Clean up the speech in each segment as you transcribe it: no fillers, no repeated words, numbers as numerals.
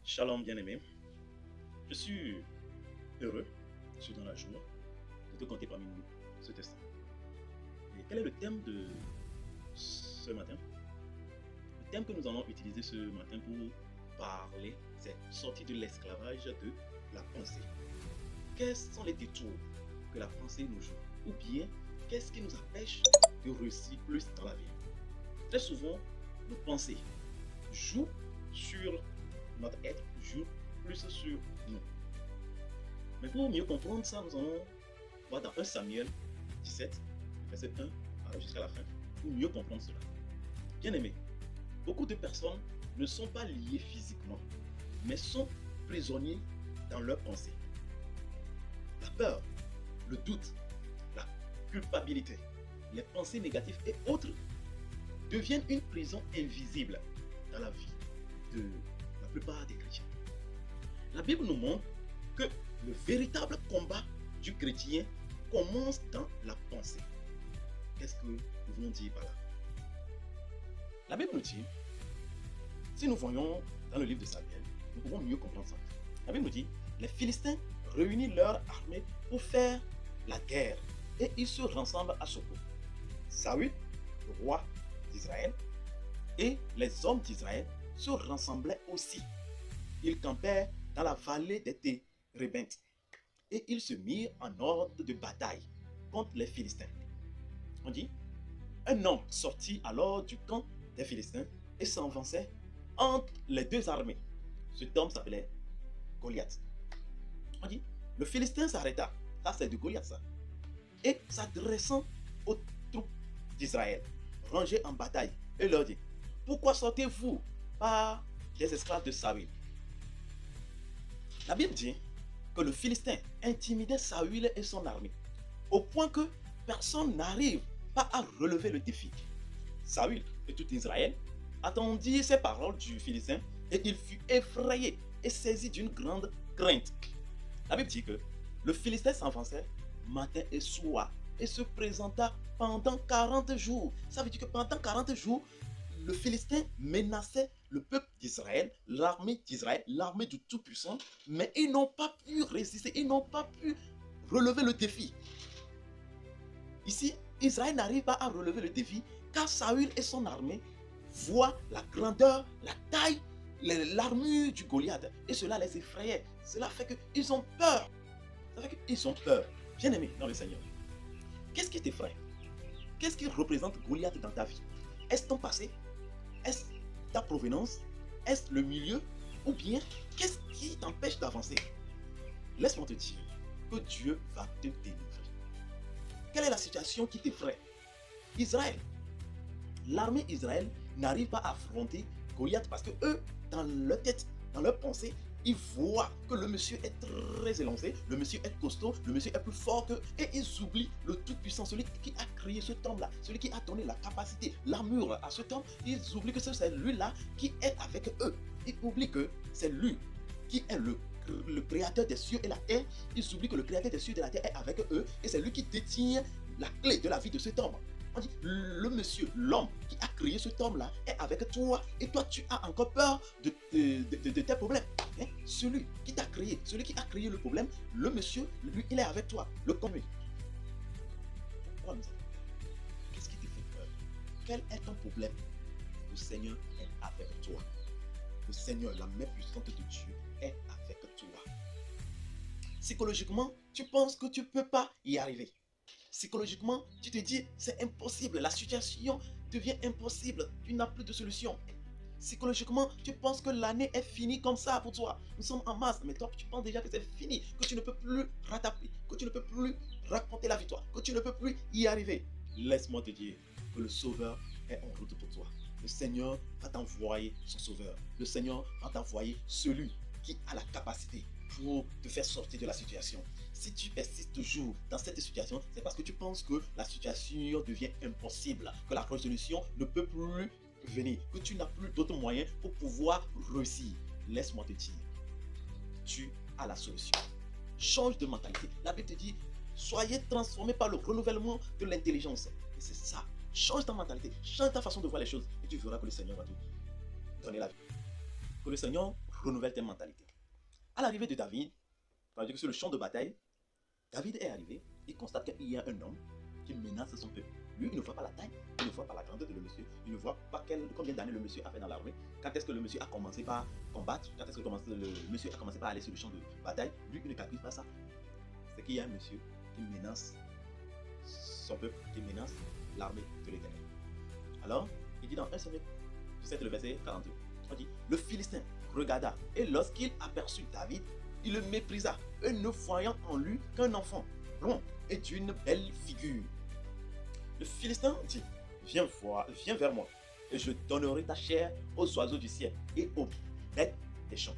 Shalom bien-aimé, je suis heureux, je suis dans la joie de te compter parmi nous ce instant. Et quel est le thème de ce matin? Le thème que nous allons utiliser ce matin pour parler, c'est sortir de l'esclavage de la pensée. Quels sont les détours que la pensée nous joue? Ou bien, qu'est-ce qui nous empêche de réussir plus dans la vie? Très souvent, nos pensées jouent sur notre être, jouent plus sur nous. Mais pour mieux comprendre ça, nous allons voir dans 1 Samuel 17, verset 1 jusqu'à la fin, pour mieux comprendre cela. Bien aimé, beaucoup de personnes ne sont pas liées physiquement, mais sont prisonniers dans leurs pensées. La peur, le doute, la culpabilité, les pensées négatives et autres deviennent une prison invisible dans la vie de la plupart des chrétiens. La Bible nous montre que le véritable combat du chrétien commence dans la pensée. Qu'est-ce que nous voulons dire par là? La Bible nous dit, si nous voyons dans le livre de Samuel, nous pouvons mieux comprendre ça. La Bible nous dit, les Philistins réunissent leur armée pour faire la guerre et ils se rassemblent à Soko. Saül, le roi d'Israël, et les hommes d'Israël se rassemblaient aussi. Ils campèrent dans la vallée des Térébintes et ils se mirent en ordre de bataille contre les Philistins. On dit, un homme sortit alors du camp des Philistins et s'avançait entre les deux armées. Cet homme s'appelait Goliath. On dit, le Philistin s'arrêta, ça c'est de Goliath ça, et s'adressant aux troupes d'Israël, rangées en bataille, et leur dit, pourquoi sortez-vous par les esclaves de Saül? La Bible dit que le Philistin intimidait Saül et son armée, au point que personne n'arrive pas à relever le défi. Saül et tout Israël attendirent ces paroles du Philistin et il fut effrayé et saisi d'une grande crainte. La Bible dit que le Philistin s'avançait matin et soir et se présenta pendant 40 jours. Ça veut dire que pendant 40 jours, le Philistin menaçait le peuple d'Israël, l'armée du Tout-Puissant, mais ils n'ont pas pu résister, ils n'ont pas pu relever le défi. Ici, Israël n'arrive pas à relever le défi car Saül et son armée voient la grandeur, la taille, l'armure du Goliath et cela les effrayait. Cela fait qu'ils ont peur. Ça fait qu'ils ont peur. Bien-aimé dans le Seigneur, qu'est-ce qui t'effraie? Qu'est-ce qui représente Goliath dans ta vie? Est-ce ton passé? Est-ce ta provenance? Est-ce le milieu? Ou bien, qu'est-ce qui t'empêche d'avancer? Laisse-moi te dire que Dieu va te délivrer. Quelle est la situation qui t'effraie? Israël. L'armée Israël n'arrive pas à affronter Goliath parce que eux, dans leur tête, dans leur pensée, ils voient que le monsieur est très élancé, le monsieur est costaud, le monsieur est plus fort qu'eux, et ils oublient le Tout-Puissant, celui qui a créé ce homme-là, celui qui a donné la capacité, l'armure à cet homme. Ils oublient que c'est lui-là qui est avec eux. Ils oublient que c'est lui qui est le créateur des cieux et la terre. Ils oublient que le créateur des cieux et de la terre est avec eux, et c'est lui qui détient la clé de la vie de cet homme. On dit, le monsieur, l'homme qui a créé cet homme-là est avec toi et toi tu as encore peur de tes problèmes. Hein? Celui qui t'a créé, celui qui a créé le problème, le monsieur, lui, il est avec toi. Le connu. Pourquoi nous avons? Qu'est-ce qui te fait peur? Quel est ton problème? Le Seigneur est avec toi. Le Seigneur, la main puissante de Dieu, est avec toi. Psychologiquement, tu penses que tu ne peux pas y arriver. Psychologiquement, tu te dis, c'est impossible, la situation devient impossible, tu n'as plus de solution. Psychologiquement, tu penses que l'année est finie comme ça pour toi. Nous sommes en mars, mais toi, tu penses déjà que c'est fini, que tu ne peux plus rattraper, que tu ne peux plus raconter la victoire, que tu ne peux plus y arriver. Laisse-moi te dire que le Sauveur est en route pour toi. Le Seigneur va t'envoyer son Sauveur. Le Seigneur va t'envoyer celui qui a la capacité pour te faire sortir de la situation. Si tu persistes toujours dans cette situation, c'est parce que tu penses que la situation devient impossible, que la résolution ne peut plus venir, que tu n'as plus d'autres moyens pour pouvoir réussir. Laisse-moi te dire, tu as la solution. Change de mentalité. La Bible te dit, soyez transformés par le renouvellement de l'intelligence. Et c'est ça. Change ta mentalité, change ta façon de voir les choses et tu verras que le Seigneur va te donner la vie. Que le Seigneur renouvelle tes mentalités. À l'arrivée de David, ça veut dire que sur le champ de bataille, David est arrivé, il constate qu'il y a un homme qui menace son peuple. Lui, il ne voit pas la taille, il ne voit pas la grandeur de le monsieur, il ne voit pas combien d'années le monsieur a fait dans l'armée, quand est-ce que le monsieur a commencé par combattre, quand est-ce que le monsieur a commencé par aller sur le champ de bataille. Lui, il ne calcule pas ça. C'est qu'il y a un monsieur qui menace son peuple, qui menace l'armée de l'Éternel. Alors, il dit dans 1 Samuel 17, le verset 42, on dit, le Philistin regarda, et lorsqu'il aperçut David, il le méprisa, et ne voyant en lui qu'un enfant blond et d'une belle figure. Le Philistin dit, viens vers moi, et je donnerai ta chair aux oiseaux du ciel et aux bêtes des champs.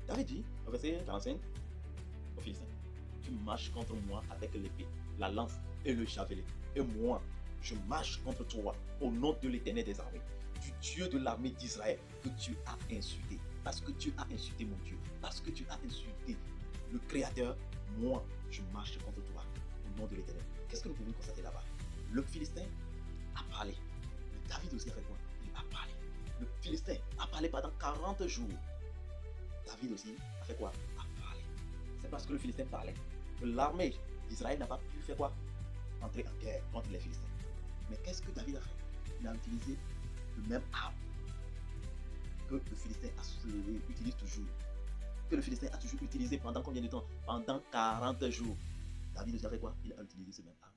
David dit, au verset 45, au Philistin, tu marches contre moi avec l'épée, la lance et le javelin, et moi, je marche contre toi au nom de l'Éternel des armées, du Dieu de l'armée d'Israël que tu as insulté. Parce que tu as insulté mon Dieu, parce que tu as insulté le Créateur, moi, je marche contre toi au nom de l'Éternel. Qu'est-ce que nous pouvons constater là-bas? Le Philistin a parlé. Le David aussi a fait quoi? Il a parlé. Le Philistin a parlé pendant 40 jours. David aussi a fait quoi? A parlé. C'est parce que le Philistin parlait que l'armée d'Israël n'a pas pu faire quoi? Entrer en guerre contre les Philistins. Mais qu'est-ce que David a fait? Il a utilisé le même arme que le Philistin utilise toujours. Que le Philistin a toujours utilisé pendant combien de temps? Pendant 40 jours. David aussi a fait quoi? Il a utilisé ce même arme.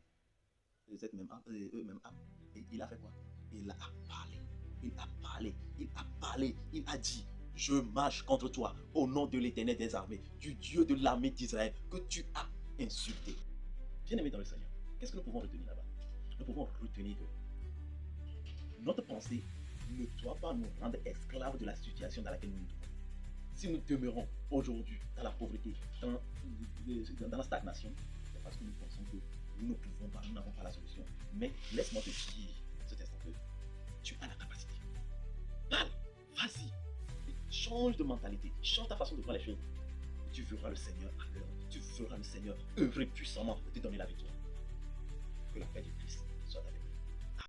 Cette même arme, même arme. Et il a fait quoi? Il a parlé. Il a parlé. Il a parlé. Il a dit, je marche contre toi au nom de l'Éternel des armées, du Dieu de l'armée d'Israël que tu as insulté. Bien-aimé dans le Seigneur, qu'est-ce que nous pouvons retenir là-bas? Nous pouvons retenir que notre pensée ne doit pas nous rendre esclaves de la situation dans laquelle nous nous trouvons. Si nous demeurons aujourd'hui dans la pauvreté, dans la stagnation, c'est parce que nous pensons que nous ne pouvons pas, nous n'avons pas la solution. Mais laisse-moi te dire cet instant que tu as la capacité. Parle, vas-y, change de mentalité, change ta façon de voir les choses. Tu verras le Seigneur à l'heure, tu verras le Seigneur œuvrer puissamment et te donner la victoire. Que la paix de Christ